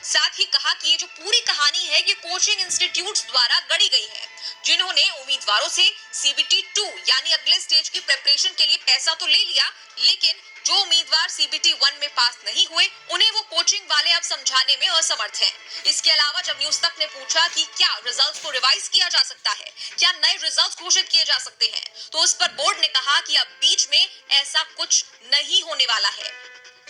साथ ही कहा कि ये जो पूरी कहानी है ये कोचिंग इंस्टीट्यूट्स द्वारा गढ़ी गई है, जिन्होंने उम्मीदवारों से सीबीटी 2 यानी अगले स्टेज की प्रिपरेशन के लिए पैसा तो ले लिया, लेकिन जो उम्मीदवार सीबीटी 1 में पास नहीं हुए उन्हें वो कोचिंग वाले अब समझाने में असमर्थ हैं। इसके अलावा जब न्यूज तक ने पूछा कि क्या रिजल्ट्स को रिवाइज किया जा सकता है, क्या नए रिजल्ट्स घोषित किए जा सकते हैं, तो उस पर बोर्ड ने कहा कि अब बीच में ऐसा कुछ नहीं होने वाला है,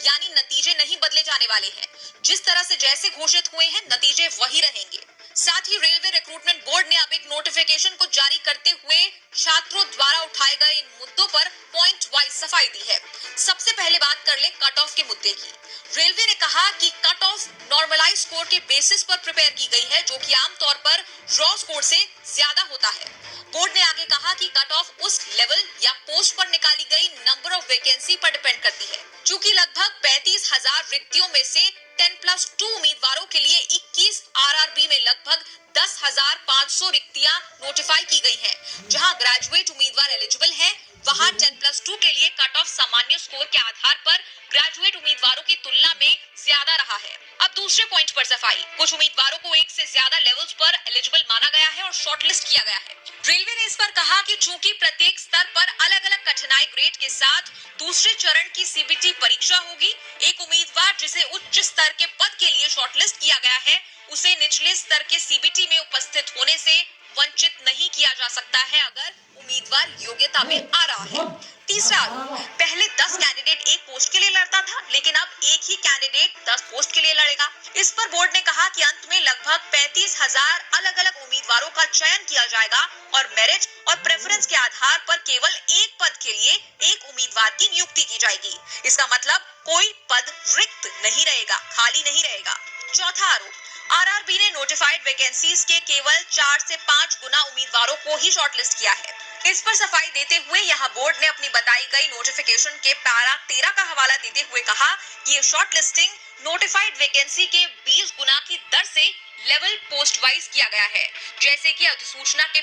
यानी नतीजे नहीं बदले जाने वाले हैं। जिस तरह से जैसे घोषित हुए हैं नतीजे वही रहेंगे। साथ ही रेलवे रिक्रूटमेंट बोर्ड ने अब एक नोटिफिकेशन को जारी करते हुए छात्रों द्वारा उठाए गए इन मुद्दों पर पॉइंट वाइज सफाई दी है। सबसे पहले बात कर ले कट ऑफ के मुद्दे की। रेलवे ने कहा कि कट ऑफ नॉर्मलाइज स्कोर के बेसिस पर प्रिपेयर की गई है, जो कि आमतौर पर रॉ स्कोर से ज्यादा होता है। बोर्ड ने आगे कहा कि कट ऑफ उस लेवल या पोस्ट पर निकाली गई नंबर ऑफ वैकेंसी पर डिपेंड करती है। चूंकि लगभग 35,000 रिक्तियों में से 10+2 उम्मीदवारों के लिए 21 आरआरबी में लगभग 10,500 रिक्तियां नोटिफाई की गई हैं। जहां ग्रेजुएट उम्मीदवार एलिजिबल हैं, वहां 10+2 के लिए कट ऑफ सामान्य स्कोर के आधार पर ग्रेजुएट उम्मीदवारों की तुलना में ज्यादा रहा है। अब दूसरे पॉइंट पर सफाई। कुछ उम्मीदवारों को एक से ज्यादा लेवल्स पर एलिजिबल माना गया है और शॉर्टलिस्ट किया गया है। रेलवे ने इस पर कहा कि चूंकि प्रत्येक स्तर पर अलग अलग कठिनाई ग्रेड के साथ दूसरे चरण की सीबीटी परीक्षा होगी, एक उम्मीदवार जिसे उच्च स्तर के पद के लिए शॉर्टलिस्ट किया गया है उसे निचले स्तर के सीबीटी में उपस्थित होने से वंचित नहीं किया जा सकता है अगर उम्मीदवार योग्यता में आ रहा है। तीसरा आरोप, पहले 10 कैंडिडेट एक पोस्ट के लिए लड़ता था, लेकिन अब एक ही कैंडिडेट 10 पोस्ट के लिए लड़ेगा। इस पर बोर्ड ने कहा कि अंत में लगभग 35,000 अलग अलग उम्मीदवारों का चयन किया जाएगा और मेरिट और प्रेफरेंस के आधार पर केवल एक पद के लिए एक उम्मीदवार की नियुक्ति की जाएगी। इसका मतलब कोई पद रिक्त नहीं रहेगा, खाली नहीं रहेगा। चौथा आरोप, आरआरबी ने नोटिफाइड वैकेंसीज के केवल 4 से 5 गुना उम्मीदवारों को ही शॉर्टलिस्ट किया है। इस पर सफाई देते हुए यहाँ बोर्ड ने अपनी बताई गई नोटिफिकेशन के पैरा 13 का हवाला देते हुए कहा कि ये शॉर्टलिस्टिंग नोटिफाइड वैकेंसी के 20 गुना की दर से लेवल पोस्ट वाइज किया गया है, जैसे कि अधिसूचना के